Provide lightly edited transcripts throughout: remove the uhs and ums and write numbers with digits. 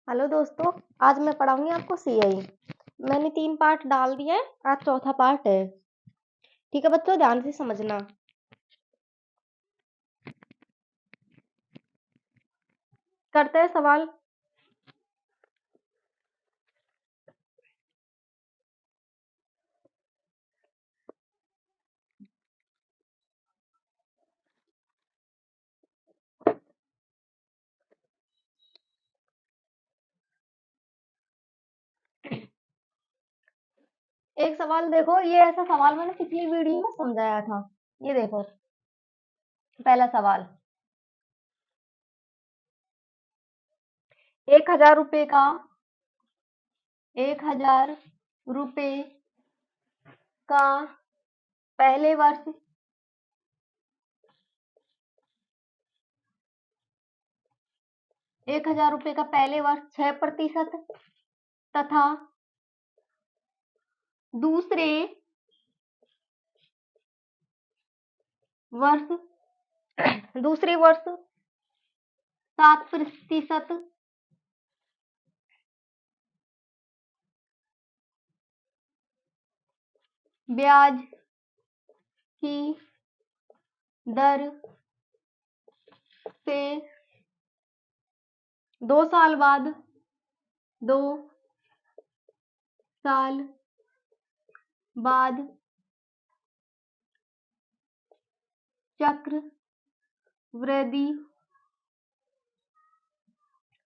Hello दोस्तों, आज मैं पढ़ाऊंगी आपको सीआई। मैंने 3 पार्ट डाल दिए हैं, आज चौथा पार्ट है। ठीक है बच्चों, ध्यान से समझना। करते हैं सवाल। एक सवाल देखो, ये ऐसा सवाल मैंने पिछली वीडियो में समझाया था। ये देखो, पहला सवाल। 1,000 रुपए का 1,000 रुपए का पहले वर्ष 1,000 रुपए का पहले वर्ष 6% तथा दूसरे वर्ष 7% ब्याज की दर से 2 साल बाद 2 साल बाद चक्रवृद्धि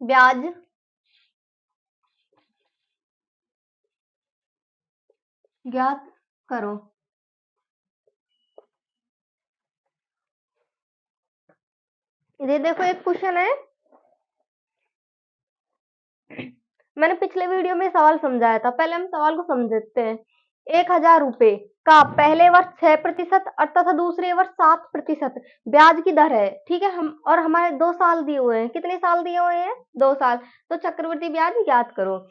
ब्याज ज्ञात करो। ये देखो, एक क्वेश्चन है। मैंने पिछले वीडियो में सवाल समझाया था, पहले हम सवाल को समझते हैं। 1,000 रुपए का पहले वर्ष 6% तथा दूसरे वर्ष 7% ब्याज की दर है। ठीक है, हम और हमारे 2 साल दिए हुए हैं। कितने साल दिए हुए हैं? 2 साल। तो चक्रवृद्धि ब्याज ज्ञात करो।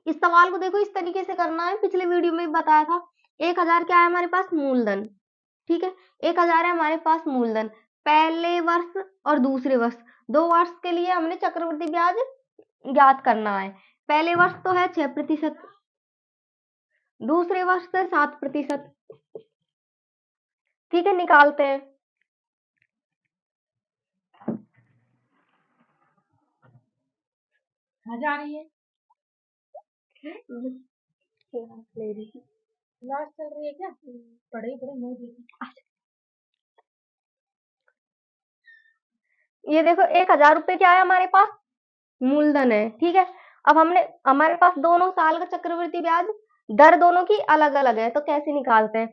इस सवाल को देखो, इस तरीके से करना है। पिछले वीडियो में बताया था। 1,000 क्या है हमारे पास? मूलधन। ठीक है, 1,000 है हमारे पास मूलधन। पहले वर्ष और दूसरे वर्ष, 2 वर्ष के लिए हमने चक्रवृद्धि ब्याज ज्ञात करना है। पहले वर्ष तो है 6%, दूसरे वर्ष है 7%। ठीक है, निकालते हैं। जा रही है ले रही थी, क्लास चल रही है क्या? पढ़े नहीं देखी। ये देखो, 1,000 रुपए क्या है हमारे पास? मूलधन है। ठीक है, अब हमारे पास दोनों साल का चक्रवृद्धि ब्याज दर दोनों की अलग अलग है, तो कैसे निकालते हैं?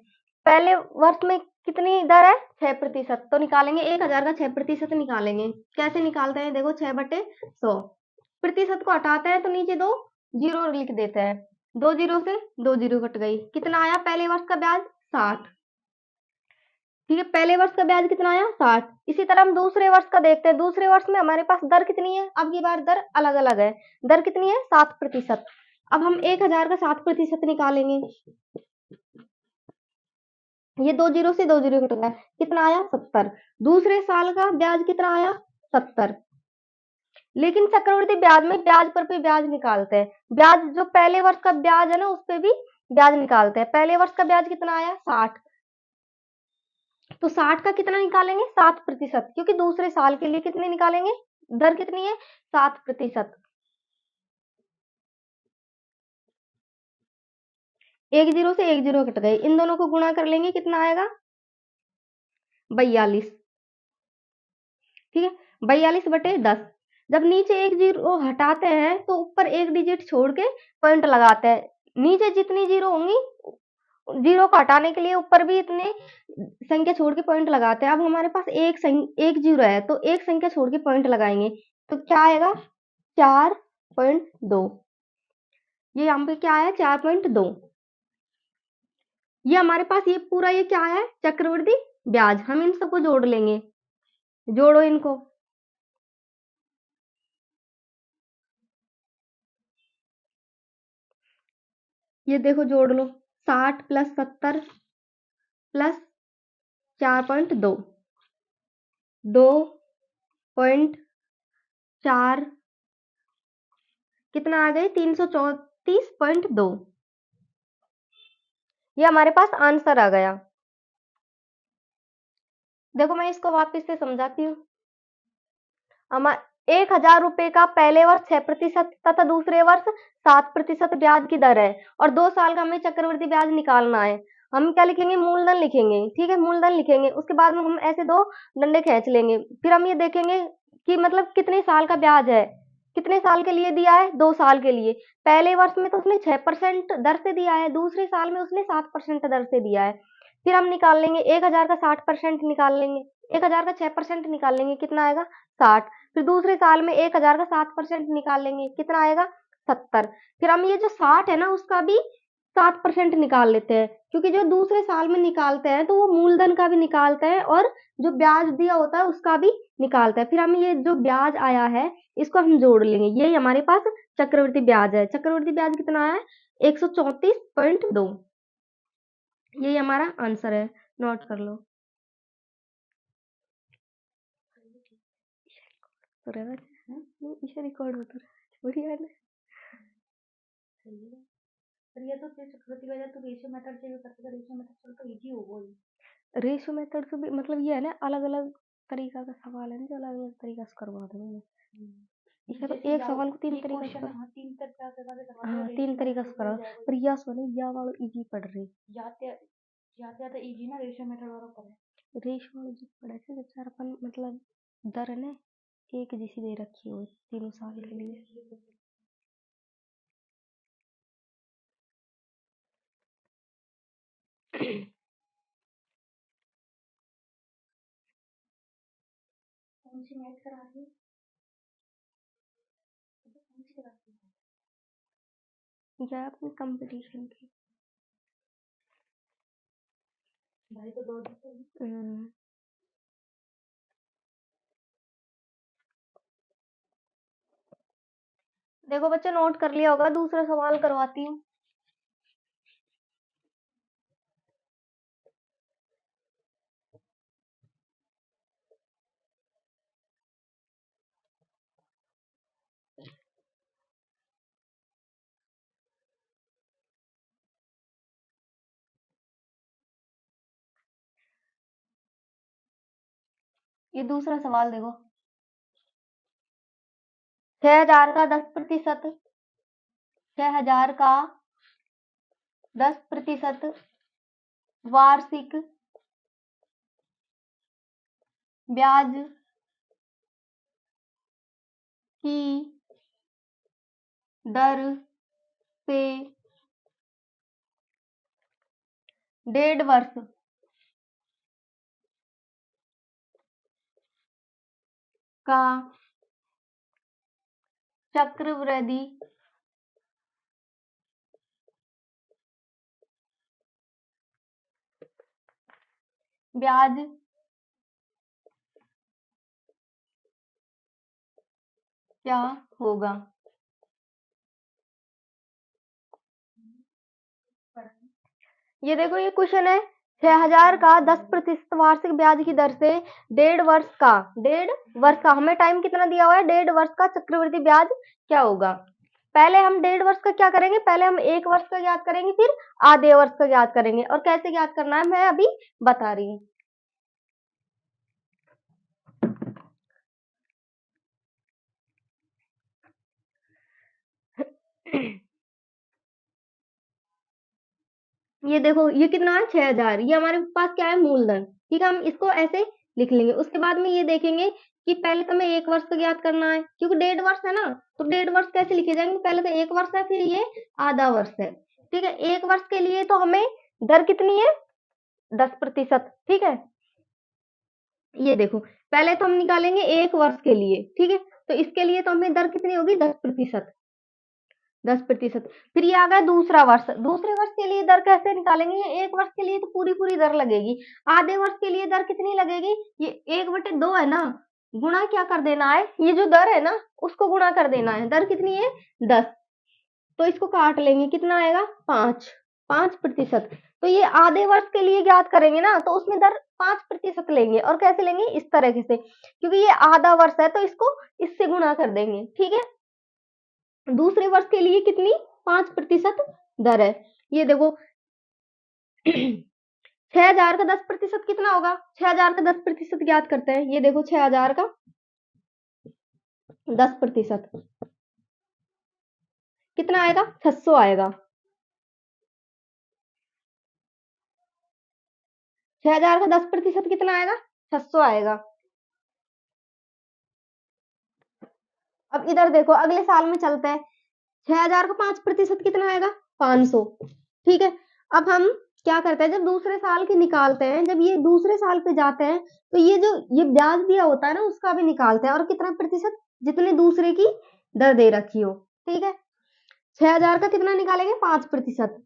पहले वर्ष में कितनी दर है? 6%। तो निकालेंगे 1,000 का 6% निकालेंगे। कैसे निकालते हैं? देखो, 6/100। प्रतिशत को हटाते हैं तो नीचे 2 जीरो लिख देते हैं। 2 जीरो से 2 जीरो कट गई। कितना आया पहले वर्ष का ब्याज? 60। ठीक है, पहले वर्ष का ब्याज कितना आया? 60। इसी तरह हम दूसरे वर्ष का देखते हैं। दूसरे वर्ष में हमारे पास दर कितनी है? अब की बार दर अलग अलग है। दर कितनी है? 7%। अब हम 1,000 का 7% निकालेंगे। ये 2 जीरो से 2 जीरो कट गया। कितना आया? 70। दूसरे साल का ब्याज कितना आया? 70। लेकिन चक्रवृद्धि ब्याज में ब्याज पर भी ब्याज निकालते हैं। ब्याज जो पहले वर्ष का ब्याज है ना, उस पर भी ब्याज निकालते हैं। पहले वर्ष का ब्याज कितना आया? 60। तो 60 का कितना निकालेंगे? 7%, क्योंकि दूसरे साल के लिए कितने निकालेंगे? दर कितनी है? 7%। 1 जीरो से 1 जीरो कट गए। इन दोनों को गुणा कर लेंगे, कितना आएगा? 42। ठीक है, 42/10। जब नीचे 1 जीरो हटाते हैं तो ऊपर 1 डिजिट छोड़ के पॉइंट लगाते हैं। नीचे जितनी जीरो होंगी, जीरो को हटाने के लिए ऊपर भी इतने संख्या छोड़ के पॉइंट लगाते हैं। अब हमारे पास एक जीरो है, तो एक संख्या छोड़ के पॉइंट लगाएंगे, तो क्या आएगा? 4.2। ये यहाँ पे क्या है? 4.2। ये हमारे पास ये पूरा ये क्या है? चक्रवृद्धि ब्याज। हम इन सबको जोड़ लेंगे। जोड़ो इनको। ये देखो, जोड़ लो। 60 + 70 + 4.2, 2.2 4 कितना आ गई 334.2। ये हमारे पास आंसर आ गया। देखो मैं इसको वापस से समझाती हूँ। 1,000 रुपए का पहले वर्ष 6% तथा दूसरे वर्ष 7% ब्याज की दर है और 2 साल का हमें चक्रवृद्धि ब्याज निकालना है। हम क्या लिखेंगे, मूलधन लिखेंगे, ठीक है, मूलधन लिखेंगे। उसके बाद में हम ऐसे 2 डंडे खींच लेंगे। फिर हम ये देखेंगे कि मतलब कितने साल का ब्याज है, कितने साल के लिए दिया है, 2 साल के लिए। पहले वर्ष में तो उसने 6% दर से दिया है, दूसरे साल में उसने 7% दर से दिया है। फिर हम निकाल लेंगे 1,000 का 60% निकाल लेंगे, 1,000 का 6% निकाल लेंगे, कितना आएगा 60। फिर दूसरे साल में 1,000 का 7% निकाल लेंगे, कितना आएगा 70। फिर हम ये जो 60 है ना उसका भी 7% निकाल लेते हैं, क्योंकि जो दूसरे साल में निकालते हैं तो वो मूलधन का भी निकालते हैं और जो ब्याज दिया होता है उसका भी निकालता है। फिर हम ये जो ब्याज आया है इसको हम जोड़ लेंगे, यही हमारे पास चक्रवृद्धि ब्याज है। चक्रवृद्धि ब्याज कितना आया है 134.2। यही हमारा आंसर है, नोट कर लो। इसे रिकॉर्ड होता रहा, बढ़िया है ना। ये तो फिर चक्रवृद्धि ब्याज तो रेशियो मेथड से भी कर सकते, रेशियो मेथड तो इजी होगा ही। रेशियो मेथड से भी मतलब ये है ना, अलग अलग तरीका का सवाल है ना, जो अलग अलग तरीका से करवा देंगे। इसका तो एक सवाल को 3 तरीका से हाँ 3 तरीका से करवा हाँ 3 तरीका से करा। पर या सुनो या वाला इजी पढ़ रही जाते इजी ना रेशियो मेथड वाला पढ़े। रेशियो वाला जो पढ़े थे जब सारा अपन मतलब दर है ना एक जैसी दे रखी हो 3 साल के लिए। कौन सी मैथ करा रही है, कौन सी करा रही है? या अपनी कंपटीशन की भाई तो 2 दिन देखो बच्चे नोट कर लिया होगा, दूसरा सवाल करवाती हूँ। ये दूसरा सवाल देखो, 6,000 का 10%, 6,000 का 10% वार्षिक ब्याज की दर से 1.5 वर्ष का चक्रवृद्धि ब्याज क्या होगा। ये देखो ये क्वेश्चन है, 6,000 का 10% वार्षिक ब्याज की दर से 1.5 वर्ष का हमें टाइम कितना दिया हुआ है, 1.5 वर्ष का चक्रवृद्धि ब्याज क्या होगा। पहले हम 1.5 वर्ष का क्या करेंगे, पहले हम 1 वर्ष का ज्ञात करेंगे, फिर आधे वर्ष का ज्ञात करेंगे, और कैसे ज्ञात करना है मैं अभी बता रही हूँ। ये देखो ये कितना है 6,000, ये हमारे पास क्या है मूलधन, ठीक है, हम इसको ऐसे लिख लेंगे। उसके बाद में ये देखेंगे कि पहले तो हमें 1 वर्ष का ज्ञात करना है, क्योंकि 1.5 वर्ष है ना, तो 1.5 वर्ष कैसे लिखे जाएंगे, पहले तो 1 वर्ष है फिर ये आधा वर्ष है, ठीक है। 1 वर्ष के लिए तो हमें दर कितनी है 10%, ठीक है। ये देखो पहले तो हम निकालेंगे 1 वर्ष के लिए, ठीक है, तो इसके लिए तो हमें दर कितनी होगी 10%, 10%। फिर ये आ गया दूसरा वर्ष, दूसरे वर्ष के लिए दर कैसे निकालेंगे, ये 1 वर्ष के लिए तो पूरी पूरी दर लगेगी, आधे वर्ष के लिए दर कितनी लगेगी, ये 1/2 है ना, गुणा क्या कर देना है, ये जो दर है ना उसको गुणा कर देना है, दर कितनी है 10, तो इसको काट लेंगे, कितना आएगा 5। 5%। तो ये आधे वर्ष के लिए ज्ञात करेंगे ना, तो उसमें दर 5% लेंगे। और कैसे लेंगे? इस तरह से, क्योंकि ये आधा वर्ष है तो इसको इससे गुणा कर देंगे। ठीक है, दूसरे वर्ष के लिए कितनी? 5% दर है। ये देखो 6,000 का 10% कितना होगा? 6,000 का 10% ज्ञात करते हैं। ये देखो 6,000 का 10% कितना आएगा? 600 आएगा। 6,000 का 10% कितना आएगा? 600 आएगा। अब इधर देखो, अगले साल में चलते हैं। 6,000 का 5% कितना आएगा? 500। ठीक है, अब हम क्या करते हैं, जब दूसरे साल की निकालते हैं, जब ये दूसरे साल पे जाते हैं, तो ये जो ये ब्याज दिया होता है ना, उसका भी निकालते हैं। और कितना प्रतिशत? जितने दूसरे की दर दे रखी हो। ठीक है, 6,000 का कितना निकालेंगे? 5%।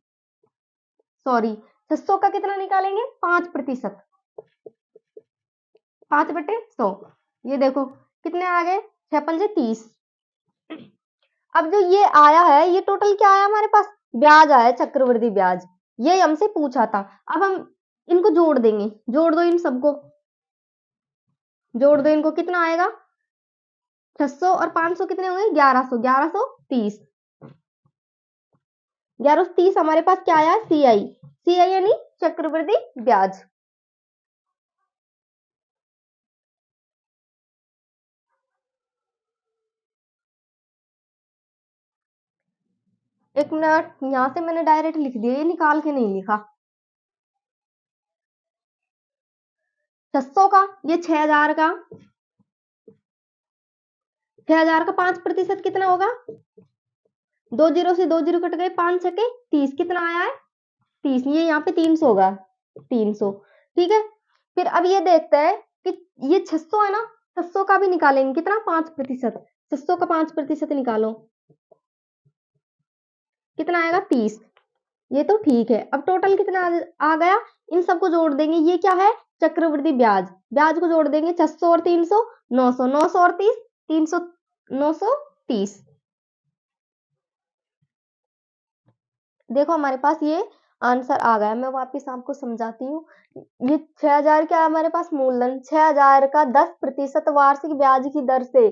सॉरी, 600 का कितना निकालेंगे? 5%। 5/100। ये देखो कितने आ गए? 6 × 30। अब जो ये आया है, ये टोटल क्या आया हमारे पास? ब्याज आया, चक्रवृद्धि ब्याज। ये हमसे पूछा था। अब हम इनको जोड़ देंगे। जोड़ दो इन सबको, जोड़ दो इनको। कितना आएगा? 600 और 500 कितने होंगे? 1100। 1130। 1130 हमारे पास क्या आया? सीआई। सीआई यानी चक्रवृद्धि ब्याज। एक मिनट, यहां से मैंने डायरेक्ट लिख दिया, ये निकाल के नहीं लिखा। 600 का, ये 6,000 का, 6,000 का 5% कितना होगा? 2 जीरो से 2 जीरो कट गए, 5 छके 30। कितना आया है? 30। ये यहाँ पे 300 होगा, 300। ठीक है, फिर अब ये देखते हैं कि ये 600 है ना, 600 का भी निकालेंगे। कितना? 5%। 600 का 5% निकालो, कितना आएगा? 30। ये तो ठीक है। अब टोटल कितना आ गया? इन सबको जोड़ देंगे। ये क्या है? चक्रवृद्धि ब्याज। ब्याज को जोड़ देंगे। 600 और 300, 900। 900 और 30, 300, 930। देखो हमारे पास ये आंसर आ गया। मैं वापिस आपको समझाती हूँ। ये 6,000 क्या है हमारे पास? मूलधन। 6,000 का 10% वार्षिक ब्याज की दर से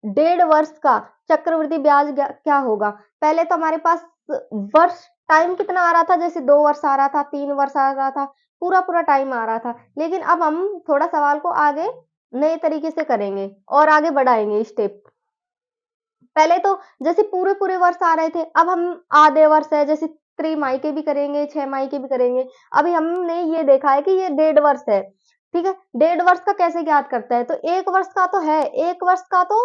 1.5 वर्ष का चक्रवृद्धि ब्याज क्या होगा? पहले तो हमारे पास वर्ष टाइम कितना आ रहा था? जैसे 2 वर्ष आ रहा था, 3 वर्ष आ रहा था, पूरा पूरा टाइम आ रहा था। लेकिन अब हम थोड़ा सवाल को आगे नए तरीके से करेंगे और आगे बढ़ाएंगे स्टेप। पहले तो जैसे पूरे पूरे वर्ष आ रहे थे, अब हम आधे वर्ष है, जैसे त्रिमाही के भी करेंगे, 6 माही के भी करेंगे। अभी हमने ये देखा है कि ये 1.5 वर्ष है। ठीक है, 1.5 वर्ष का कैसे ज्ञात करता है? तो 1 वर्ष का तो है, 1 वर्ष का तो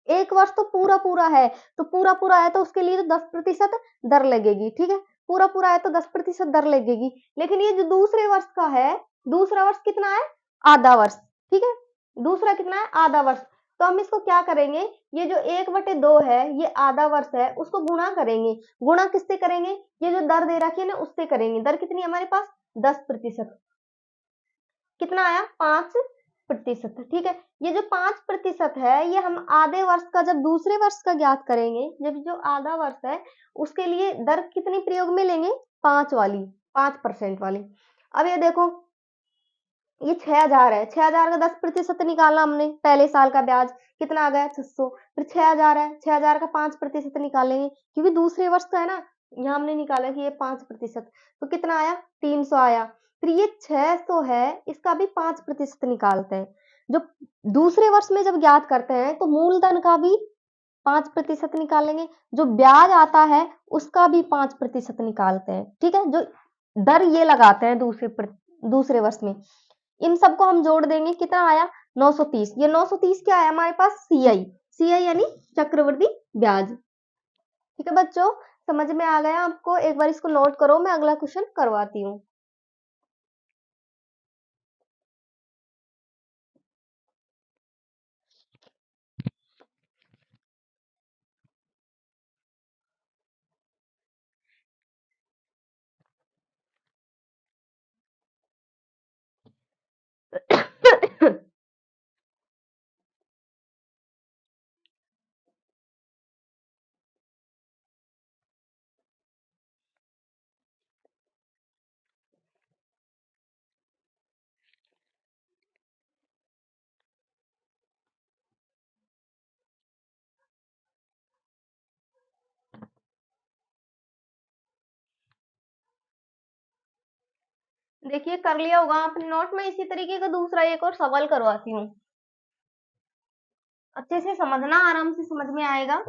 1 वर्ष तो पूरा पूरा है। तो पूरा पूरा है तो उसके लिए तो 10% दर लगेगी। ठीक है, पूरा पूरा है तो 10% दर लगेगी। लेकिन ये जो दूसरे वर्ष का है, दूसरा वर्ष कितना है? आधा वर्ष। ठीक है, दूसरा कितना है? आधा वर्ष। तो हम इसको क्या करेंगे? ये जो 1/2 है, ये आधा वर्ष है, उसको गुणा करेंगे। गुणा किससे करेंगे? ये जो दर दे रखी है ना, उससे करेंगे। दर कितनी हमारे पास? 10%। कितना आया? 5%। ठीक है, ये जो 5% है, ये हम आधे वर्ष का, जब दूसरे वर्ष का ज्ञात करेंगे, जब जो आधा वर्ष है उसके लिए दर कितनी प्रयोग में लेंगे? 5 वाली, 5% वाली। अब ये देखो, ये 6,000 है। 6,000 का 10% निकाला हमने। पहले साल का ब्याज कितना आ गया? 600। फिर 6,000 है, 6,000 का 5% निकालेंगे, क्योंकि दूसरे वर्ष का है ना। यहाँ हमने निकाला कि ये 5%, तो कितना आया? 300 आया। फिर ये 600 है, इसका भी 5% निकालते हैं। जो दूसरे वर्ष में जब ज्ञात करते हैं, तो मूलधन का भी 5% निकालेंगे। जो ब्याज आता है उसका भी 5% निकालते हैं। ठीक है, जो दर ये लगाते हैं दूसरे वर्ष में, इन सबको हम जोड़ देंगे। कितना आया? 930। ये 930 क्या है हमारे पास? सीआई। सीआई यानी चक्रवृद्धि ब्याज। ठीक है बच्चों, समझ में आ गया आपको? एक बार इसको नोट करो, मैं अगला क्वेश्चन करवाती हूँ। देखिए कर लिया होगा आपने नोट में। इसी तरीके का दूसरा एक और सवाल करवाती हूँ, अच्छे से समझना, आराम से समझ में आएगा।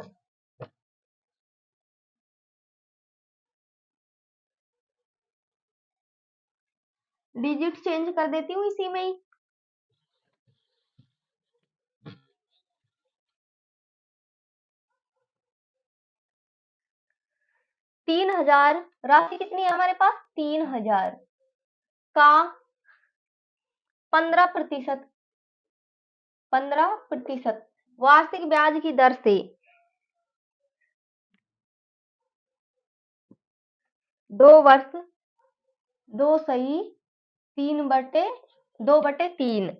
डिजिट चेंज कर देती हूँ इसी में ही। 3000 राशि कितनी है हमारे पास? 3000 का 15%, 15% वार्षिक ब्याज की दर से 2 वर्ष 2 सही 2/3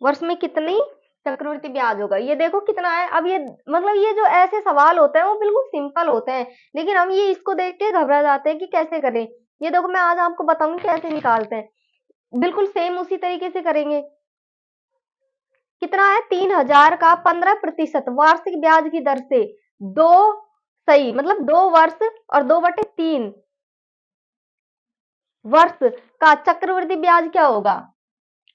वर्ष में कितनी चक्रवृद्धि ब्याज होगा? ये देखो कितना है। अब ये मतलब ये जो ऐसे सवाल होते हैं वो बिल्कुल सिंपल होते हैं, लेकिन हम ये इसको देख के घबरा जाते हैं कि कैसे करें। ये देखो मैं आज आपको बताऊंगी कैसे निकालते हैं, बिल्कुल सेम उसी तरीके से करेंगे। कितना है? 3000 का 15% वार्षिक ब्याज की दर से 2 सही मतलब 2 वर्ष और 2/3 वर्ष का चक्रवृद्धि ब्याज क्या होगा?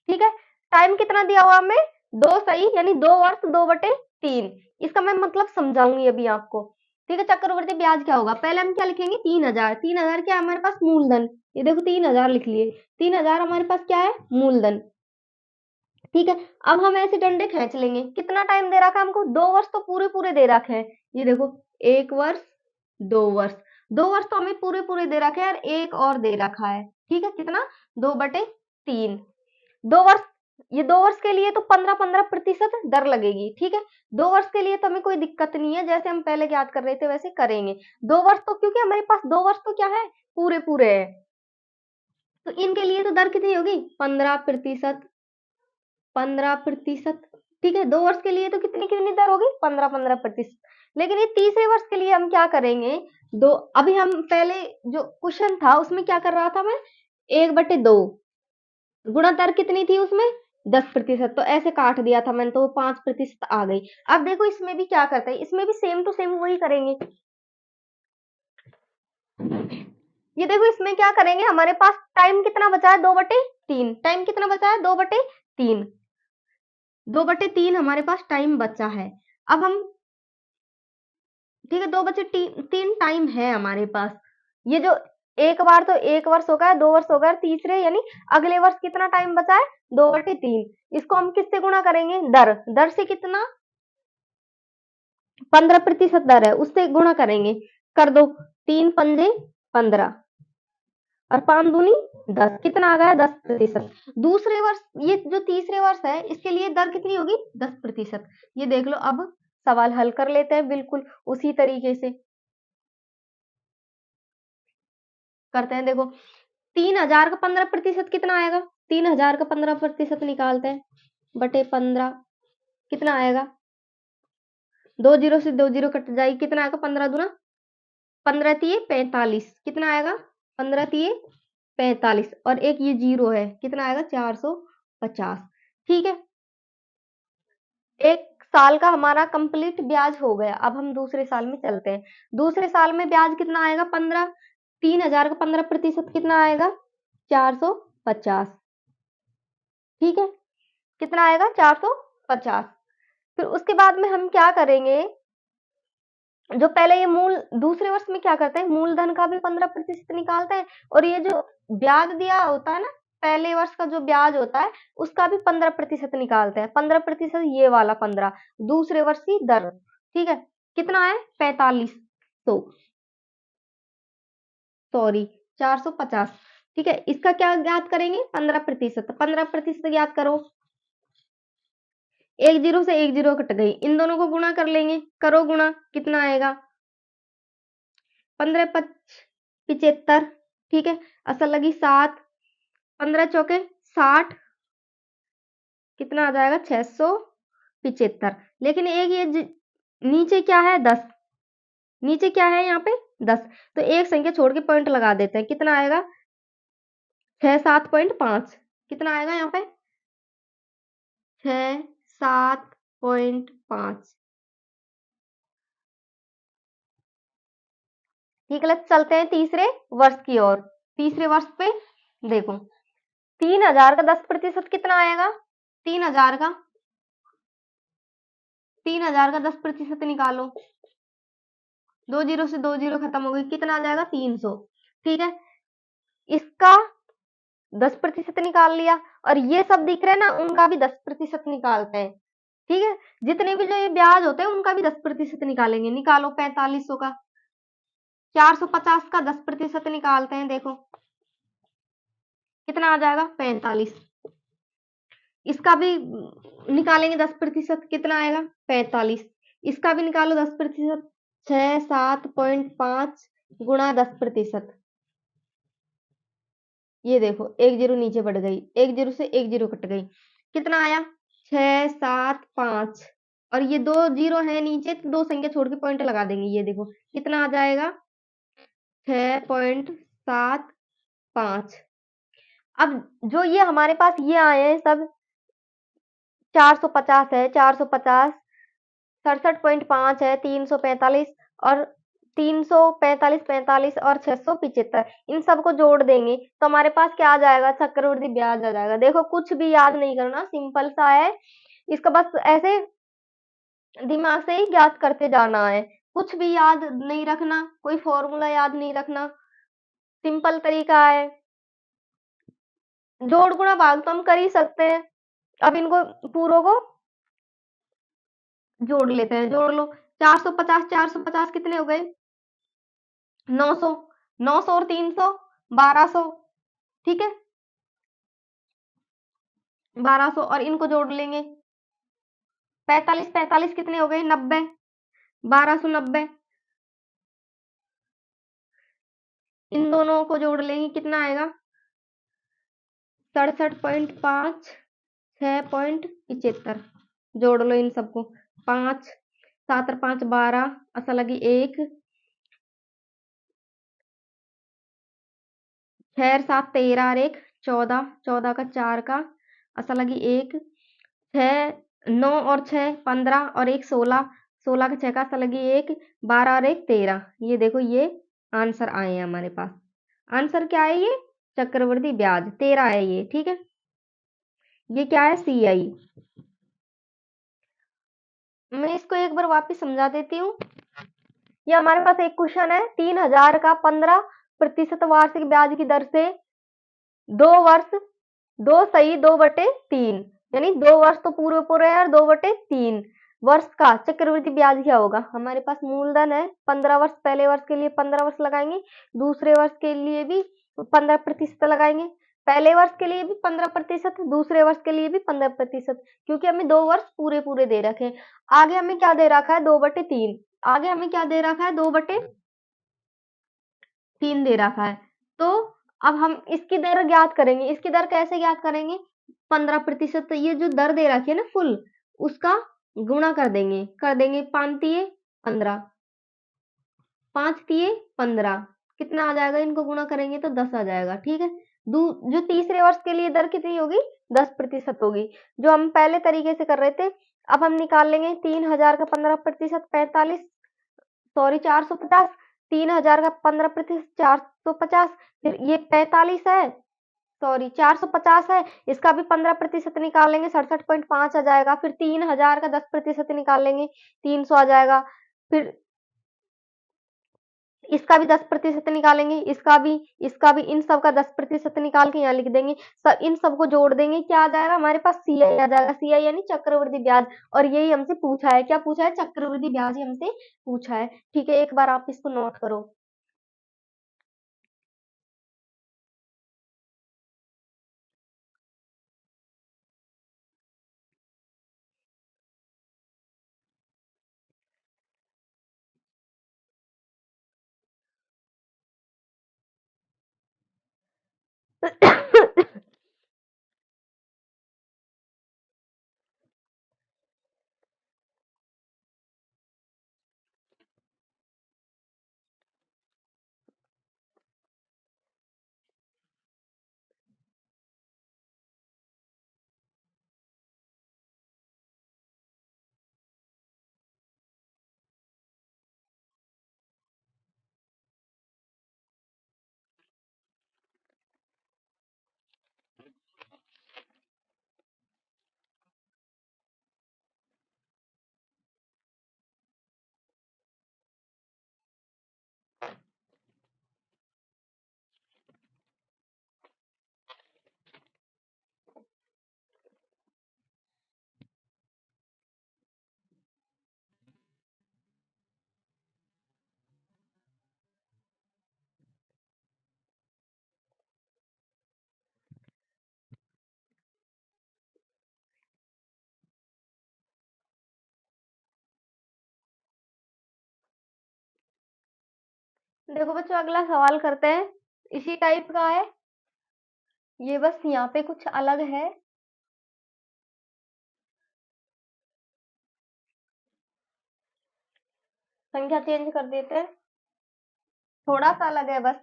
ठीक है, टाइम कितना दिया हुआ हमें? 2 सही यानी 2 वर्ष 2/3। इसका मैं मतलब समझाऊंगी अभी आपको। ठीक है, चक्रवृद्धि ब्याज क्या होगा? पहले हम क्या लिखेंगे? 3000। 3000 क्या हमारे पास? मूलधन। ये देखो 3000 लिख लिए। 3000 हमारे पास क्या है? मूलधन। ठीक है, अब हम ऐसे डंडे खींच लेंगे। कितना टाइम दे रखा है हमको? 2 वर्ष तो पूरे पूरे दे रखे हैं। ये देखो 1 वर्ष 2 वर्ष, 2 वर्ष तो हमें पूरे पूरे दे रखे हैं और एक और दे रखा है। ठीक है, कितना? 2/3। 2 वर्ष, ये 2 वर्ष के लिए तो 15% दर लगेगी। ठीक है, 2 वर्ष के लिए तो हमें कोई दिक्कत नहीं है, जैसे हम पहले याद कर रहे थे वैसे करेंगे। 2 वर्ष तो क्योंकि हमारे पास 2 वर्ष तो क्या है? पूरे पूरे है, तो इनके लिए तो दर कितनी होगी? 15%। 15%। ठीक है, 2 वर्ष के लिए तो कितनी कितनी दर होगी? 15%। लेकिन ये तीसरे वर्ष के लिए हम क्या करेंगे? दो, अभी हम पहले जो क्वेश्चन था उसमें क्या कर रहा था मैं? 1/2 गुणा दर कितनी थी उसमें? 10%। तो ऐसे काट दिया था मैंने, तो 5% आ गई। अब देखो इसमें भी क्या करते हैं, इसमें भी सेम टू सेम वही करेंगे। ये देखो इसमें क्या करेंगे, हमारे पास टाइम कितना बचा है? 2/3। टाइम कितना बचा है? 2/3। 2/3 हमारे पास टाइम बचा है। अब हम, ठीक है, 2/3 टाइम है हमारे पास। ये जो एक बार तो 1 वर्ष हो गया, 2 वर्ष हो गया, तीसरे यानी अगले वर्ष कितना टाइम बचा है? 2/3। इसको हम किससे गुणा करेंगे? दर। दर से कितना? 15% दर है, उससे गुणा करेंगे। कर दो, 3 पंजे 15 और 5 दूनी 10। कितना आ गया? 10%। दूसरे वर्ष, ये जो तीसरे वर्ष है इसके लिए दर कितनी होगी? 10%। ये देख लो, अब सवाल हल कर लेते हैं बिल्कुल उसी तरीके से करते हैं। देखो 3000 का 15% कितना आएगा? 3000 का 15% निकालते हैं बटे 15, कितना आएगा? 2 जीरो से 2 जीरो कट जाएगी, कितना आएगा? 15 दूना 15 तिये 45, कितना आएगा? 15 तिये 45 और एक ये जीरो है, कितना आएगा? 450। ठीक है, एक साल का हमारा कंप्लीट ब्याज हो गया। अब हम दूसरे साल में चलते हैं। दूसरे साल में ब्याज कितना आएगा? 15। 3000 का 15% कितना आएगा? 450। ठीक है, कितना आएगा? 450। फिर उसके बाद में हम क्या करेंगे? जो पहले ये मूल, दूसरे वर्ष में क्या करते हैं? मूलधन का भी 15% निकालते हैं, और ये जो ब्याज दिया होता है ना, पहले वर्ष का जो ब्याज होता है उसका भी 15% निकालते हैं। 15% ये वाला 15 दूसरे वर्ष की दर। ठीक है, कितना है? 4500, सॉरी 450। ठीक है, इसका क्या ज्ञात करेंगे? 15%। 15% ज्ञात करो। एक जीरो से एक जीरो कट गई, इन दोनों को गुणा कर लेंगे। करो गुणा, कितना आएगा? 15 5 75। ठीक है, असल लगी 7, 15 चौके 60, कितना आ जाएगा? 675। लेकिन एक ये नीचे क्या है? 10। नीचे क्या है यहाँ पे? 10। तो एक संख्या छोड़ के पॉइंट लगा देते हैं, कितना आएगा? 67.5। कितना आएगा यहाँ पे? 67.5। ठीक है, चलते हैं तीसरे वर्ष की ओर। तीसरे वर्ष पे देखो 3000 का 10% कितना आएगा? 3000 का 10% निकालो। 2 जीरो से 2 जीरो खत्म हो गई, कितना आ जाएगा? 300। ठीक है, इसका 10% निकाल लिया, और ये सब दिख रहे हैं ना, उनका भी 10% निकालते हैं। ठीक है, जितने भी जो ये ब्याज होते हैं उनका भी 10% निकालेंगे। निकालो 4500 का, 450 का 10% निकालते हैं। देखो कितना आ जाएगा? 45। इसका भी निकालेंगे 10%, कितना आएगा? 45। इसका भी निकालो 10%, 67.5 गुणा 10%। ये देखो एक जीरो नीचे बढ़ गई, एक जीरो से एक जीरो कट गई, कितना आया? 675। और ये 2 जीरो है नीचे, तो 2 संख्या छोड़ के पॉइंट लगा देंगे। ये देखो कितना आ जाएगा? 6.75। अब जो ये हमारे पास ये आए हैं सब 450 है, 450, 67.5 है, 345 और 345, 45 और 675, इन सबको जोड़ देंगे तो हमारे पास क्या आ जाएगा? चक्रवृद्धि ब्याज आ जाएगा। देखो कुछ भी याद नहीं करना, सिंपल सा है, इसका बस ऐसे दिमाग से ही ज्ञात करते जाना है। कुछ भी याद नहीं रखना, कोई फॉर्मूला याद नहीं रखना, सिंपल तरीका है। जोड़ गुणा भाग तो हम कर ही सकते हैं। अब इनको पूरों को जोड़ लेते हैं, जोड़ लो। 450, 450 कितने हो गए? 900, 900 और 300, 1200। ठीक है, 1200 और इनको जोड़ लेंगे। 45, 45 कितने हो गए? 90, 1290। इन दोनों को जोड़ लेंगे, कितना आएगा? 67.5, 6.75। जोड़ लो इन सबको। 5, 7 और 5 12, असा लगी 1, 6 और 7 13 और 1 14, 14 का 4 का, असा लगी 1, 6 9 और 6 15 और 1 16, 16 का 6 का, असा लगी 1, 12 और 1 13। ये देखो ये आंसर आए हैं हमारे पास। आंसर क्या है? ये चक्रवृद्धि ब्याज 13 है ये। ठीक है, ये क्या है? CI। मैं इसको एक बार वापस समझा देती हूँ। ये हमारे पास एक क्वेश्चन है, 3000 का 15% वार्षिक ब्याज की दर से 2 वर्ष, 2/2/3, यानी 2 वर्ष तो पूरे पूरे हैं और 2/3 वर्ष का चक्रवृद्धि ब्याज क्या होगा? हमारे पास मूलधन है 15 वर्ष, पहले वर्ष के लिए 15 वर्ष लगाएंगे, दूसरे वर्ष के लिए भी 15% लगाएंगे, पहले वर्ष के लिए भी 15%, दूसरे वर्ष के लिए भी 15%, क्योंकि हमें 2 वर्ष पूरे पूरे दे रखे हैं। आगे हमें क्या दे रखा है? 2/3। आगे हमें क्या दे रखा है? 2/3 दे रखा है। तो अब हम इसकी दर ज्ञात करेंगे। इसकी दर कैसे ज्ञात करेंगे? 15%, तो ये जो दर दे रखी है ना फुल, उसका गुणा कर देंगे। 5 तिये 15, 5 तिये 15, कितना आ जाएगा? इनको गुणा करेंगे तो 10 आ जाएगा। ठीक है, जो तीसरे वर्ष के लिए दर कितनी होगी? 10% होगी, जो हम पहले तरीके से कर रहे थे। अब हम निकाल लेंगे 3000 का 15%, 45, सॉरी 450, 3000 का 15%, 450, फिर ये 45 है, सॉरी 450 है, इसका भी 15% निकालेंगे, 67.5 आ जाएगा। फिर 3000 का 10% निकालेंगे, 300 आ जाएगा। फिर इसका भी 10% निकालेंगे, इसका भी इन सब का 10% निकाल के यहाँ लिख देंगे। सब इन सबको जोड़ देंगे, क्या आ जाएगा? हमारे पास CI आ जाएगा। CI यानी चक्रवृद्धि ब्याज, और यही हमसे पूछा है। क्या पूछा है? चक्रवृद्धि ब्याज ही हमसे पूछा है। ठीक है, एक बार आप इसको नोट करो। देखो बच्चों, अगला सवाल करते हैं, इसी टाइप का है ये, बस यहाँ पे कुछ अलग है। संख्या चेंज कर देते हैं, थोड़ा सा अलग है बस।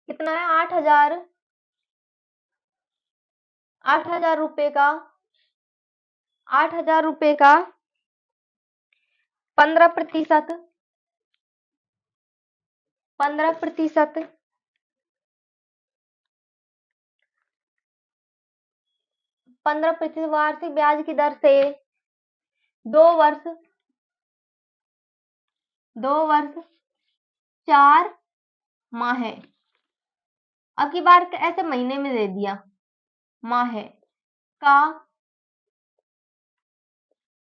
कितना है? 8,000, 8,000 रुपए का, 8,000 रुपए का 15%, 15%, 15% वार्षिक ब्याज की दर से 2 वर्ष, 2 वर्ष 4 माह। अब की बार ऐसे महीने में दे दिया, माह का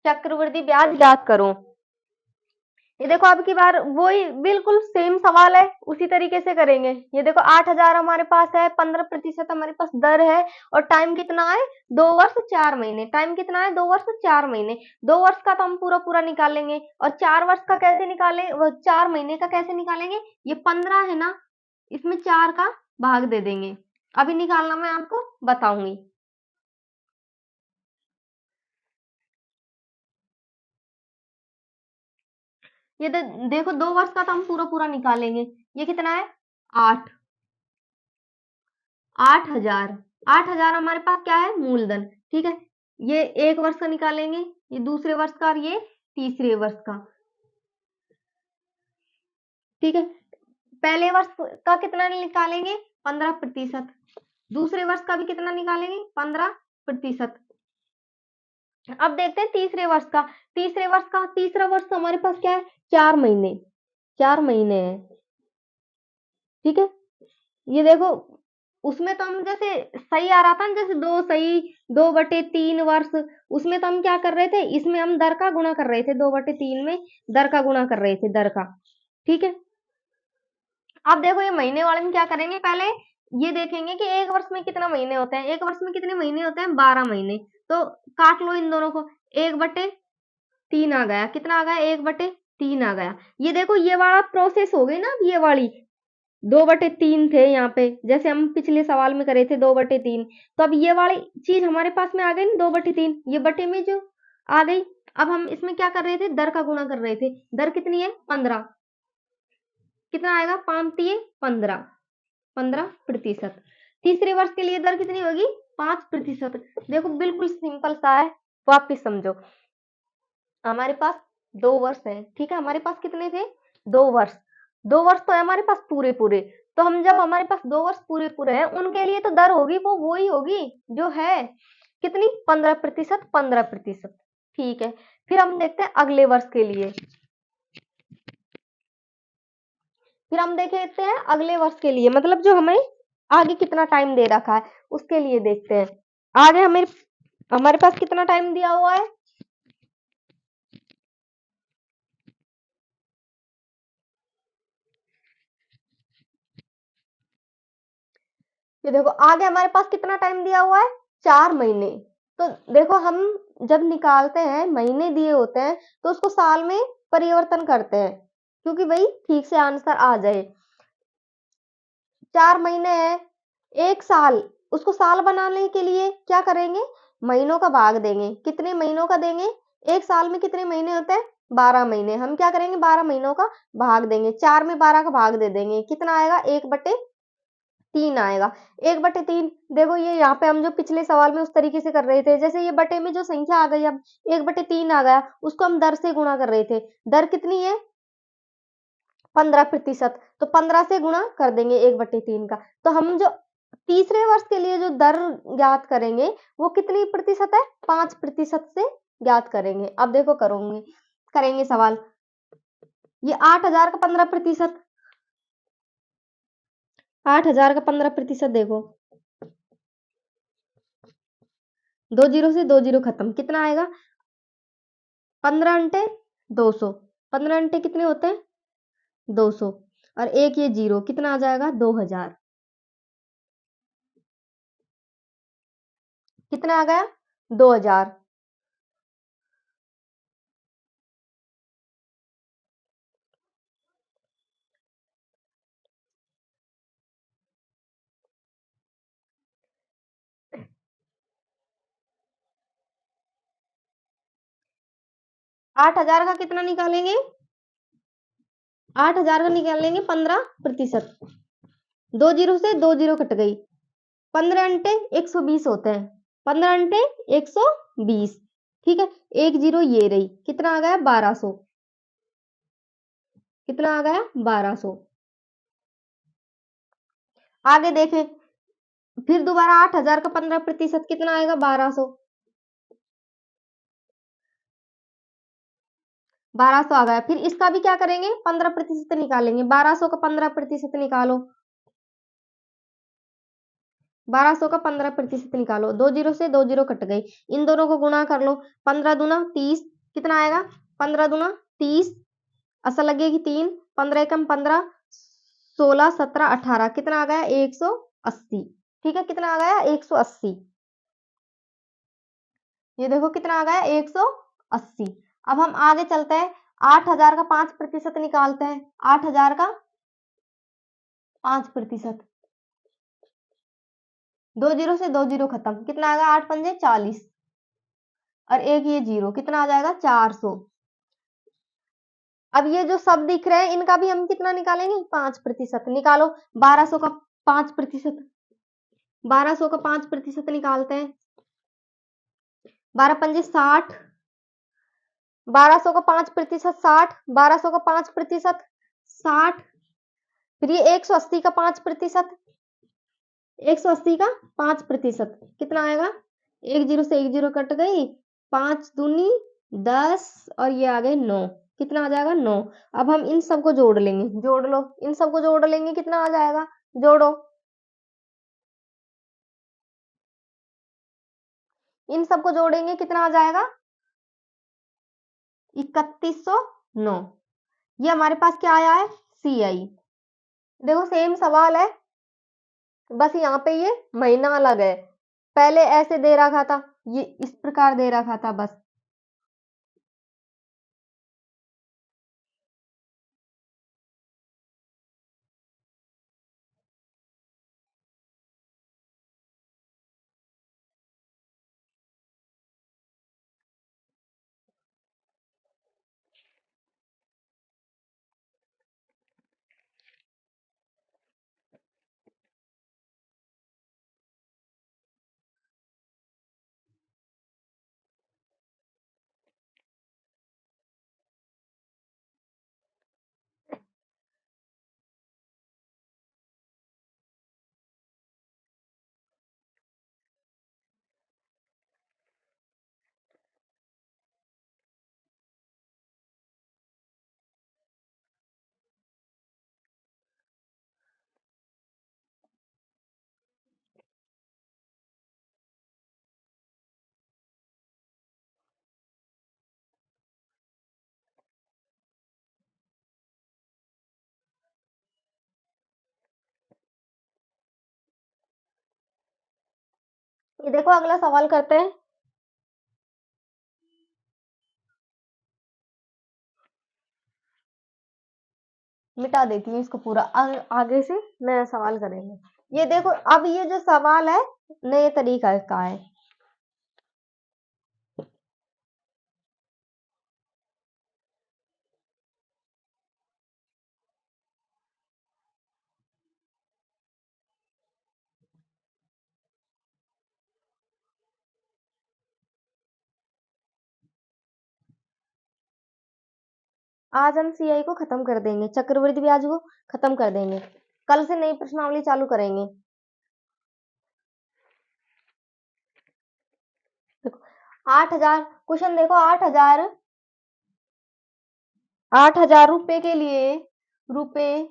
चक्रवृद्धि ब्याज ज्ञात करो। ये देखो, अब की बार वही बिल्कुल सेम सवाल है, उसी तरीके से करेंगे। ये देखो 8,000 हमारे पास है, 15% हमारे पास दर है, और टाइम कितना है? 2 वर्ष 4 महीने। टाइम कितना है? 2 वर्ष 4 महीने। 2 वर्ष का तो हम पूरा पूरा निकालेंगे, और 4 वर्ष का कैसे निकालें? वो 4 महीने का कैसे निकालेंगे? ये 15 है ना, इसमें 4 का भाग दे देंगे। अभी निकालना मैं आपको बताऊंगी। ये देखो 2 वर्ष का तो हम पूरा पूरा निकालेंगे। ये कितना है? 8, 8,000, 8,000 हमारे पास क्या है? मूलधन। ठीक है, ये 1 वर्ष का निकालेंगे, ये दूसरे वर्ष का, और ये तीसरे वर्ष का। ठीक है, पहले वर्ष का कितना निकालेंगे? 15%। दूसरे वर्ष का भी कितना निकालेंगे? 15%। अब देखते हैं तीसरे वर्ष का। तीसरे वर्ष का, तीसरा वर्ष हमारे पास क्या है? 4 महीने, 4 महीने है। ठीक है, ये देखो, उसमें तो हम जैसे सही आ रहा था ना, जैसे 2/3 वर्ष, उसमें तो हम क्या कर रहे थे? इसमें हम दर का गुणा कर रहे थे, 2/3 में दर का गुणा कर रहे थे, दर का। ठीक है, अब देखो ये महीने वाले में क्या करेंगे? पहले ये देखेंगे कि 1 वर्ष में कितना महीने होते हैं। 1 वर्ष में कितने महीने होते हैं? 12 महीने। तो काट लो इन दोनों को, 1/3 आ गया। कितना आ गया? 1/3 आ गया। ये देखो, ये वाला प्रोसेस हो गई ना, अब ये वाली 2/3 थे यहाँ पे, जैसे हम पिछले सवाल में करे थे 2/3। तो अब ये वाली चीज हमारे पास में आ गई ना, 2/3, ये बटे में जो आ गई। अब हम इसमें क्या कर रहे थे? दर का गुणा कर रहे थे। दर कितनी है? 15। कितना आएगा? 5×3 = 15, 15%। तीसरे वर्ष के लिए दर कितनी होगी? 5%। देखो बिल्कुल सिंपल सा है, वापिस समझो। हमारे पास 2 वर्ष है, ठीक है, हमारे पास कितने थे? 2 वर्ष। 2 वर्ष तो है हमारे पास पूरे पूरे। तो हम जब हमारे पास 2 वर्ष पूरे पूरे हैं, उनके लिए तो दर होगी वो ही होगी जो है। कितनी? 15%, 15%। ठीक है, फिर हम देखते हैं अगले वर्ष के लिए। फिर हम देखते हैं अगले वर्ष के लिए, मतलब जो हमें आगे कितना टाइम दे रखा है, उसके लिए देखते हैं। आगे हमारे पास कितना टाइम दिया हुआ है? ये देखो, आगे हमारे पास कितना टाइम दिया हुआ है? 4 महीने। तो देखो, हम जब निकालते हैं, महीने दिए होते हैं, तो उसको साल में परिवर्तन करते हैं, क्योंकि भाई ठीक से आंसर आ जाए। 4 महीने है, 1 साल, उसको साल बनाने के लिए क्या करेंगे? महीनों का भाग देंगे। कितने महीनों का देंगे? 1 साल में कितने महीने होते हैं? 12 महीने। हम क्या करेंगे? 12 महीनों का भाग देंगे, 4 में 12 का भाग दे देंगे। कितना आएगा? 1/3 आएगा। 1/3। देखो, ये यहाँ पे हम जो पिछले सवाल में उस तरीके से कर रहे थे, जैसे ये बटे में जो संख्या आ गई, अब 1/3 आ गया, उसको हम दर से गुणा कर रहे थे। दर कितनी है? 15%। तो 15 से गुणा कर देंगे 1/3 का। तो हम जो तीसरे वर्ष के लिए जो दर ज्ञात करेंगे, वो कितनी प्रतिशत है? 5% से ज्ञात करेंगे। अब देखो, करेंगे सवाल। ये 8,000 का 15%, 8,000 का 15% देखो, 2 जीरो से 2 जीरो खत्म, कितना आएगा 15 अंटे 200, 15 अंटे कितने होते हैं 200, और एक ये जीरो कितना आ जाएगा 2000, कितना आ गया 2000। आठ हजार का कितना निकालेंगे, 8000 का निकालेंगे 15%, 2 जीरो से 2 जीरो कट गई, 15 अंटे 120 होते हैं, 15 अंटे 120, ठीक है, एक जीरो ये रही, कितना आ गया 1200, कितना आ गया 1200। आगे देखें, फिर दोबारा 8000 का 15% कितना आएगा 1200, 1200 आ गया। फिर इसका भी क्या करेंगे 15% निकालेंगे, 1200 का 15% निकालो, 1200 का 15% निकालो, 2 जीरो से 2 जीरो कट गई, इन दोनों को गुणा कर लो, 15 दूना 30, कितना आएगा 15 दूना 30, असल लगेगी 3, 15 एकम 15, 16 17 18, कितना आ गया 180, ठीक है, कितना आ गया 180, ये देखो कितना आ गया 180। अब हम आगे चलते हैं, 8000 का 5% निकालते हैं, 8000 का 5%, 2 जीरो से 2 जीरो खत्म, कितना आ गया 8 पंजे 40, और एक ये जीरो कितना आ जाएगा 400। अब ये जो सब दिख रहे हैं इनका भी हम कितना निकालेंगे 5% निकालो, 1200 का 5%, 1200 का 5% निकालते हैं, 12 पंजे 60, 1200 का 5% 60, 1200 का 5% 60, फिर ये 180 का 5%, 180 का 5% कितना आएगा, एक जीरो से एक जीरो कट गई, 5 दूनी 10, और ये आ गए 9, कितना आ जाएगा 9। अब हम इन सबको जोड़ लेंगे, जोड़ लो, इन सबको जोड़ लेंगे, कितना आ जाएगा, जोड़ो, इन सबको जोड़ेंगे कितना आ जाएगा 3109, ये हमारे पास क्या आया है सी आई। देखो सेम सवाल है, बस यहाँ पे ये महीना अलग है, पहले ऐसे दे रखा था, ये इस प्रकार दे रखा था बस। ये देखो अगला सवाल करते हैं, मिटा देती हूँ इसको पूरा, आगे से नया सवाल करेंगे। ये देखो अब ये जो सवाल है नए तरीका का है, आज हम सीआई को खत्म कर देंगे, चक्रवृद्धि ब्याज को खत्म कर देंगे, कल से नई प्रश्नावली चालू करेंगे। देखो 8000 क्वेश्चन देखो, 8000 रुपए के लिए, रुपए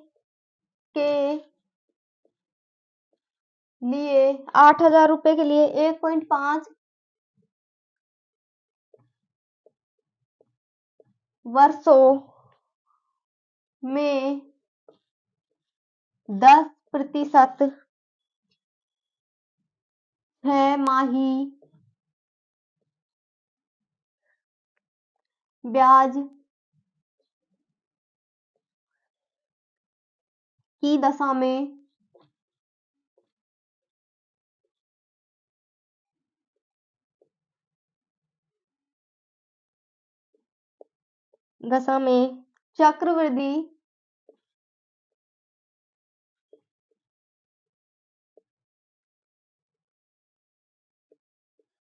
के लिए 8000 रुपए के लिए 1.5 वर्षों में 10% 6 माही ब्याज की दशा में चक्रवृद्धि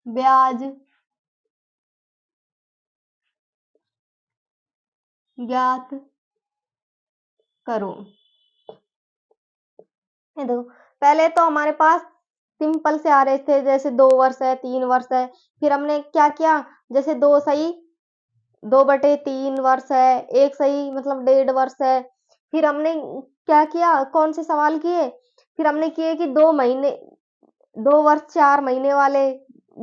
ब्याज ज्ञात करो। ये देखो, पहले तो हमारे पास सिंपल से आ रहे थे, जैसे 2 वर्ष है, 3 वर्ष है। फिर हमने क्या किया, जैसे 2 सही 2/3 वर्ष है, 1 सही मतलब 1.5 वर्ष है। फिर हमने क्या किया, कौन से सवाल किए, फिर हमने किए कि 2 महीने 2 वर्ष 4 महीने वाले,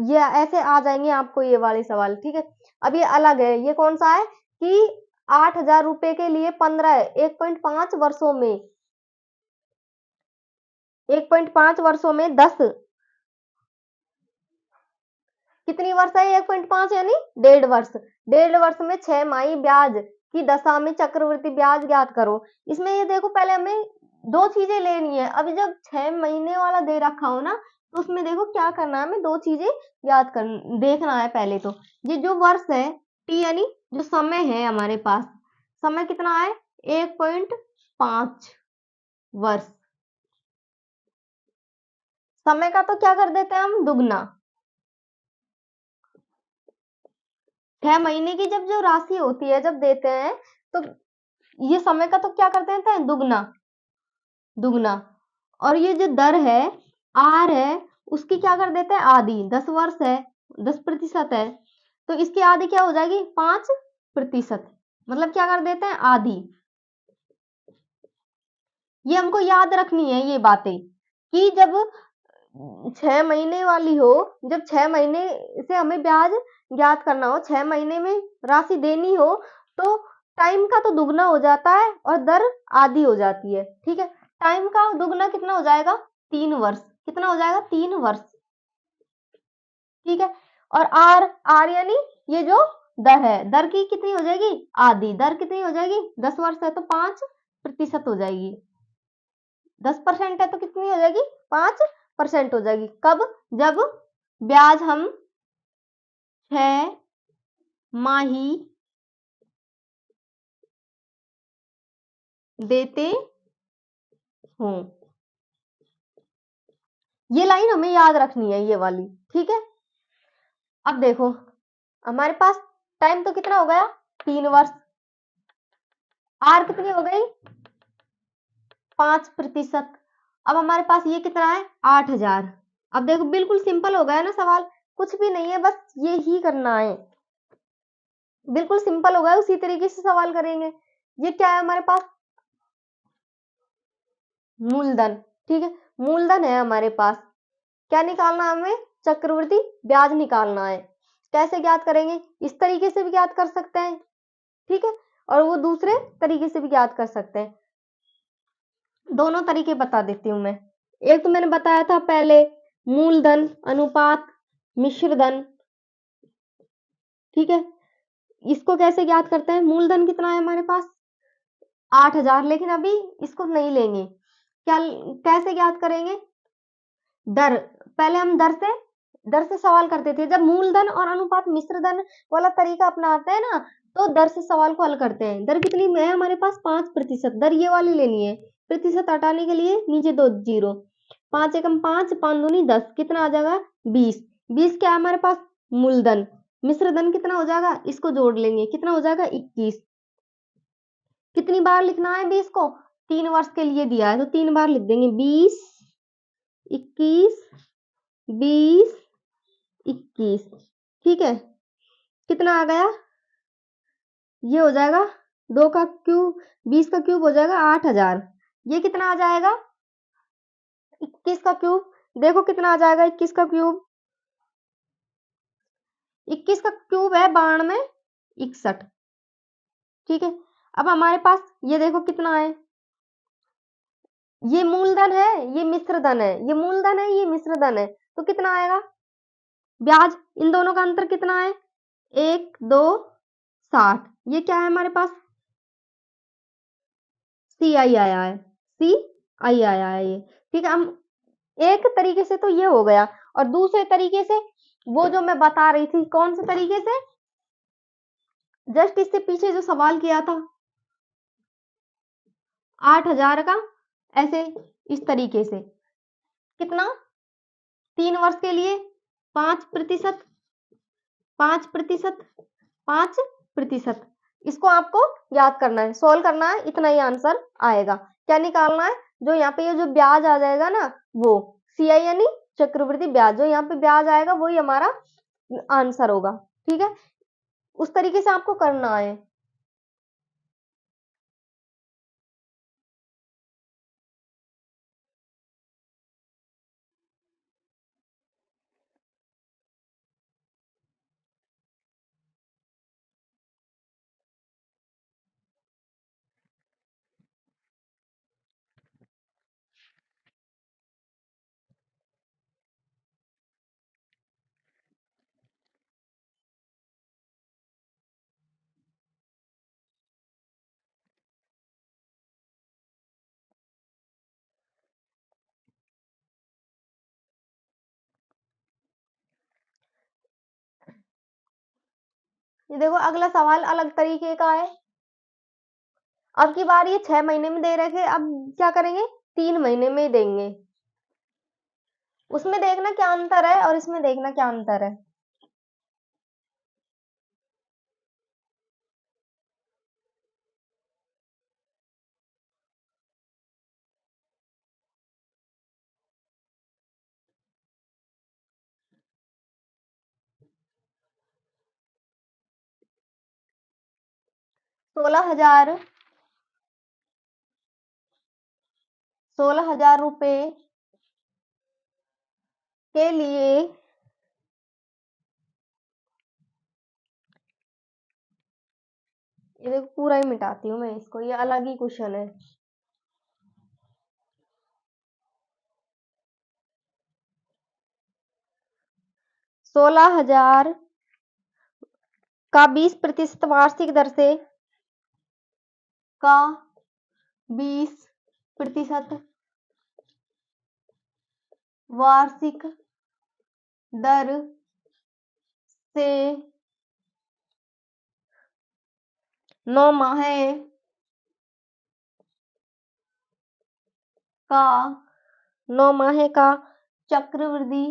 ये ऐसे आ जाएंगे आपको ये वाले सवाल। ठीक है, अब ये अलग है, ये कौन सा है कि 8,000 रुपए के लिए 15 1.5 वर्षों में 1.5 वर्षों में 10 कितनी वर्ष है, 1.5 यानी 1.5 वर्ष। 1.5 वर्ष में 6 माही ब्याज की दशा में चक्रवृद्धि ब्याज ज्ञात करो। इसमें ये देखो, पहले हमें 2 चीजें लेनी है। अभी जब 6 महीने वाला दे रखा हो ना, तो उसमें देखो क्या करना है, हमें 2 चीजें याद कर देखना है। पहले तो ये जो वर्ष है टी यानी जो समय है हमारे पास, समय कितना है 1.5 वर्ष। समय का तो क्या कर देते हैं हम, दुगना। 6 महीने की जब जो राशि होती है जब देते हैं, तो ये समय का तो क्या कर देते हैं, दुगना। और ये जो दर है आर है, उसकी क्या कर देते हैं, आधी। 10 वर्ष है, 10% है, तो इसकी आधी क्या हो जाएगी, 5%। मतलब क्या कर देते हैं, आधी। ये हमको याद रखनी है ये बातें, कि जब 6 महीने वाली हो, जब 6 महीने से हमें ब्याज ज्ञात करना हो, 6 महीने में राशि देनी हो, तो टाइम का तो दुगना हो जाता है और दर आधी हो जाती है। ठीक है, टाइम का दुगना कितना हो जाएगा, 3 वर्ष। कितना हो जाएगा, 3 वर्ष। ठीक है, और आर यानी ये जो दर है, दर की कितनी हो जाएगी, आधी। दर कितनी हो जाएगी, 10 वर्ष है तो 5% हो जाएगी। 10% है तो कितनी हो जाएगी, 5% हो जाएगी। कब, जब ब्याज हम 6 माही देते हो। ये लाइन हमें याद रखनी है, ये वाली। ठीक है, अब देखो हमारे पास टाइम तो कितना हो गया, 3 वर्ष। आर कितनी हो गई, 5%। अब हमारे पास ये कितना है, 8,000। अब देखो बिल्कुल सिंपल हो गया ना सवाल, कुछ भी नहीं है, बस ये ही करना है। बिल्कुल सिंपल हो गया, उसी तरीके से सवाल करेंगे। ये क्या है हमारे पास, मूलधन। ठीक है, मूलधन है हमारे पास। क्या निकालना है हमें, चक्रवृद्धि ब्याज निकालना है। कैसे ज्ञात करेंगे, इस तरीके से भी ज्ञात कर सकते हैं। ठीक है, और वो दूसरे तरीके से भी ज्ञात कर सकते हैं। दोनों तरीके बता देती हूँ मैं। एक तो मैंने बताया था पहले, मूलधन अनुपात मिश्र धन। ठीक है, इसको कैसे ज्ञात करते हैं, मूलधन कितना है हमारे पास, 8,000, लेकिन अभी इसको नहीं लेंगे। क्या, कैसे ज्ञात करेंगे, दर। पहले हम दर से सवाल करते थे। जब मूलधन और अनुपात मिश्र धन वाला तरीका अपनाते हैं ना, तो दर से सवाल को हल करते हैं। दर कितनी है हमारे पास, 5%। दर ये वाली लेनी है, प्रतिशत हटाने के लिए नीचे 2 जीरो। 5 एकम 5, 5 दूनी 10, कितना आ जाएगा 20। 20 क्या है हमारे पास, मूलधन। मिश्र धन कितना हो जाएगा, इसको जोड़ लेंगे, कितना हो जाएगा 21। कितनी बार लिखना है 20 को, 3 वर्ष के लिए दिया है तो 3 बार लिख देंगे, 20 21 20 21। ठीक है, कितना आ गया, ये हो जाएगा 2 का क्यूब, 20 का क्यूब हो जाएगा 8,000। ये कितना आ जाएगा, 21 का क्यूब। देखो कितना आ जाएगा 21 का क्यूब, 21 का क्यूब है 92 61। ठीक है। अब हमारे पास ये देखो कितना है, ये मूलधन है, ये मिश्रधन है, ये मूलधन है, ये मिश्रधन है, तो कितना आएगा ब्याज? इन दोनों का अंतर कितना है? 1 2 60। ये क्या है हमारे पास? सी आई आया है, सी आई आया है ये। ठीक है, हम एक तरीके से तो ये हो गया, और दूसरे तरीके से वो जो मैं बता रही थी, कौन से तरीके से, जस्ट इससे पीछे जो सवाल किया था 8,000 का, ऐसे इस तरीके से, कितना 3 वर्ष के लिए 5%, 5%, 5%, इसको आपको याद करना है, सोल्व करना है, इतना ही आंसर आएगा। क्या निकालना है? जो यहाँ पे ये जो ब्याज आ जाएगा ना, वो CI यानी चक्रवृद्धि ब्याज, जो यहाँ पे ब्याज आएगा वही हमारा आंसर होगा। ठीक है, उस तरीके से आपको करना है। ये देखो अगला सवाल अलग तरीके का है। अब की बार ये 6 महीने में दे रखे, अब क्या करेंगे, 3 महीने में देंगे। उसमें देखना क्या अंतर है और इसमें देखना क्या अंतर है। सोलह हजार रुपए के लिए ये देखो पूरा ही मिटाती हूँ मैं इसको, ये अलग ही क्वेश्चन है। 16,000 का 20% वार्षिक दर से, का 20% वार्षिक दर से 9 माह का 9 माह का चक्रवृद्धि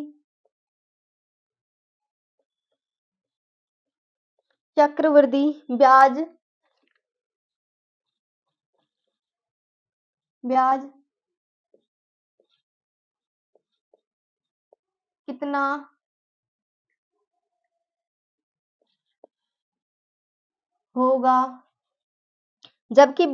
ब्याज कितना होगा, जबकि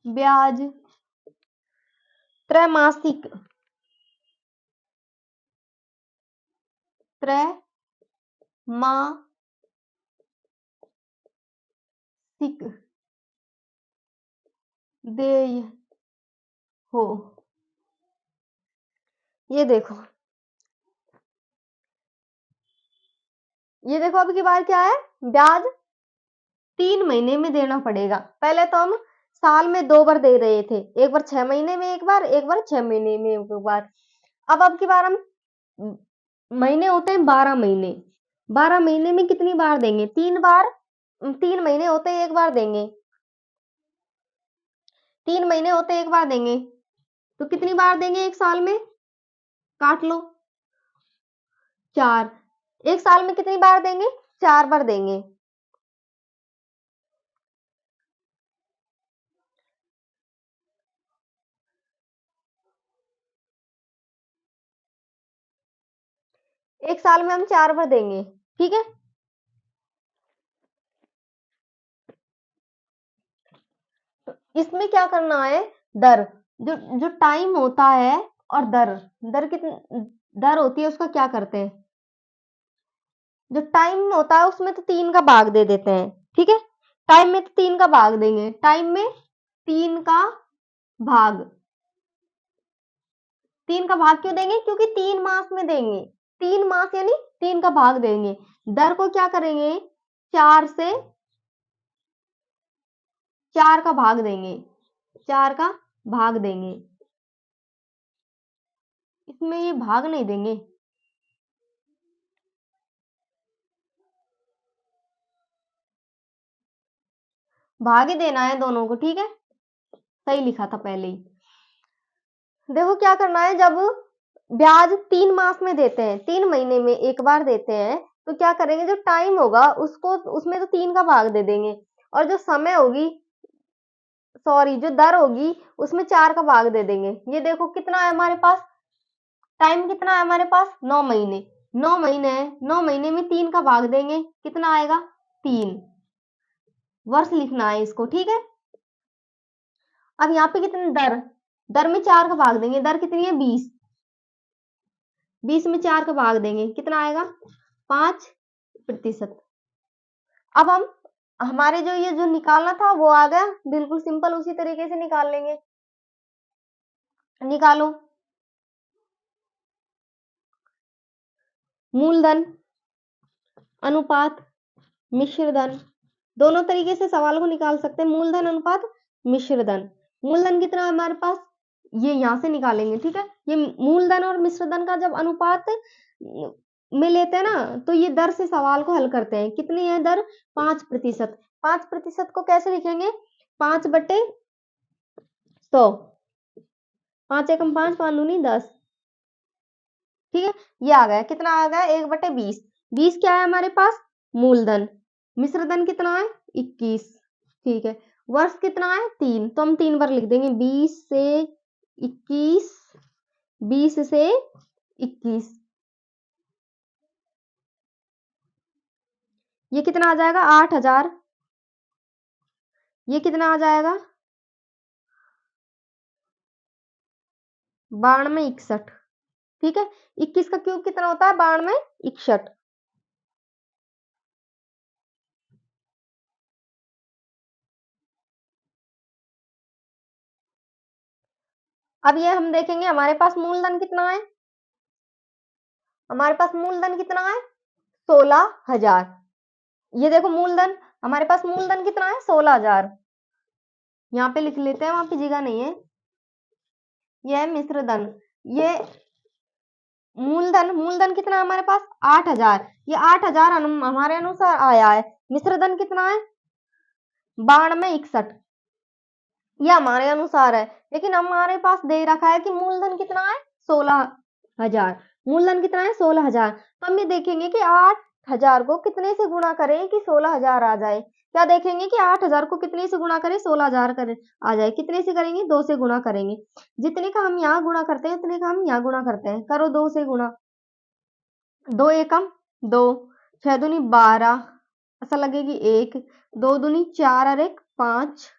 ब्याज त्रैमासिक देय हो। ये देखो अब की बार क्या है, ब्याज 3 महीने में देना पड़ेगा। पहले तो हम साल में 2 बार दे रहे थे, एक बार 6 महीने में एक बार, एक बार 6 महीने में एक बार। अब की बार हम महीने होते हैं 12 महीने, 12 महीने में कितनी बार देंगे, 3 बार। 3 महीने होते हैं एक बार देंगे, 3 महीने होते एक बार देंगे, तो कितनी बार देंगे एक साल में, काट लो 4। एक साल में कितनी बार देंगे, 4 बार देंगे। एक साल में हम 4 बार देंगे। ठीक है, तो इसमें क्या करना है, दर जो जो टाइम होता है और दर, दर कितनी दर होती है उसका क्या करते हैं, जो टाइम होता है उसमें तो 3 का भाग दे देते हैं, ठीक है, टाइम में तो 3 का भाग देंगे, टाइम में 3 का भाग, 3 का भाग क्यों देंगे, क्योंकि 3 मास में देंगे, 3 मास यानी 3 का भाग देंगे, दर को क्या करेंगे 4 से 4 का भाग देंगे, 4 का भाग देंगे, इसमें ये भाग नहीं देंगे, भाग ही देना है दोनों को, ठीक है, सही लिखा था पहले ही। देखो क्या करना है, जब ब्याज 3 मास में देते हैं, 3 महीने में एक बार देते हैं, तो क्या करेंगे, जो टाइम होगा उसको उसमें तो 3 का भाग दे देंगे, और जो समय होगी सॉरी जो दर होगी उसमें 4 का भाग दे देंगे। ये देखो कितना है हमारे पास, टाइम कितना है हमारे पास 9 महीने, 9 महीने है, 9 महीने में 3 का भाग देंगे, कितना आएगा 3 वर्ष लिखना है इसको, ठीक है। अब यहाँ पे कितनी दर, दर में 4 का भाग देंगे, दर कितनी है 20, 20 में 4 का भाग देंगे, कितना आएगा 5%। अब हम हमारे जो ये जो निकालना था वो आ गया, बिल्कुल सिंपल उसी तरीके से निकाल लेंगे, निकालो मूलधन अनुपात मिश्र धन, दोनों तरीके से सवाल को निकाल सकते हैं, मूलधन अनुपात मिश्र धन, मूलधन कितना है हमारे पास, ये यहां से निकालेंगे, ठीक है, ये मूलधन और मिश्र धन का जब अनुपात में लेते हैं ना तो ये दर से सवाल को हल करते हैं, कितनी है दर 5%, 5% को कैसे लिखेंगे 5/100, 5 एकम 5, 5 दूनी 10, ठीक है, ये आ गया, कितना आ गया 1/20, 20 क्या है हमारे पास मूलधन, मिश्र धन कितना है 21, ठीक है, वर्ष कितना है 3, तो हम 3 बार लिख देंगे 20 से 21, 20 से 21, ये कितना आ जाएगा 8000, ये कितना आ जाएगा 9261, ठीक है, 21 का क्यूब कितना होता है 9261, अब ये हम देखेंगे हमारे पास मूलधन कितना है, हमारे पास मूलधन कितना है 16000, ये देखो मूलधन हमारे पास मूलधन कितना है 16000, यहाँ पे लिख लेते हैं, वहां पे जगह नहीं है, ये है मिश्र धन, ये मूलधन, मूलधन कितना है हमारे पास 8000, ये 8000 हमारे अनुसार आया है, मिश्र धन कितना है 9261, ये हमारे अनुसार है, लेकिन हमारे पास दे रखा है कि मूलधन कितना है 16000, मूलधन कितना है 16000, तो हम ये देखेंगे कि 8000 को कितने से गुणा करें कि 16000 आ जाए, क्या देखेंगे कि 8000 को कितने से गुणा करें 16000 करें आ जाए, कितने से करेंगे 2 से गुणा करेंगे, जितने का हम यहाँ गुणा करते हैं उतने का हम यहाँ गुणा करते हैं, करो 2 से गुणा, 2 एकम 2, 6 दूनी 12, ऐसा लगेगी 1, 2 दूनी 4 और 1 5,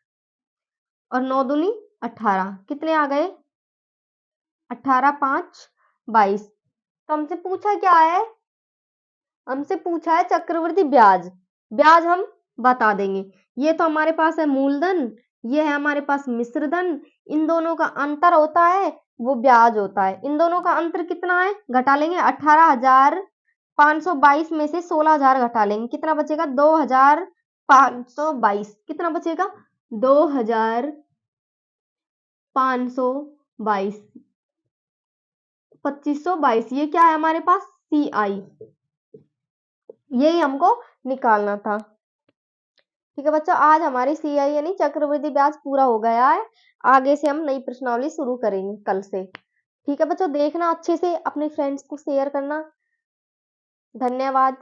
और 9 दूनी 18, कितने आ गए 18 5 22, तो हमसे पूछा क्या है, हमसे पूछा है चक्रवृद्धि ब्याज, ब्याज हम बता देंगे, ये तो हमारे पास है मूलधन, ये है हमारे पास मिश्र धन, इन दोनों का अंतर होता है वो ब्याज होता है, इन दोनों का अंतर कितना है घटा लेंगे, 18522 में से 16000 घटा लेंगे, कितना बचेगा 2522, कितना बचेगा 2522, 2522, ये क्या है हमारे पास सी आई, यही हमको निकालना था, ठीक है बच्चों, आज हमारी सी आई यानी चक्रवृद्धि ब्याज पूरा हो गया है, आगे से हम नई प्रश्नावली शुरू करेंगे कल से, ठीक है बच्चों, देखना अच्छे से, अपने फ्रेंड्स को शेयर करना, धन्यवाद।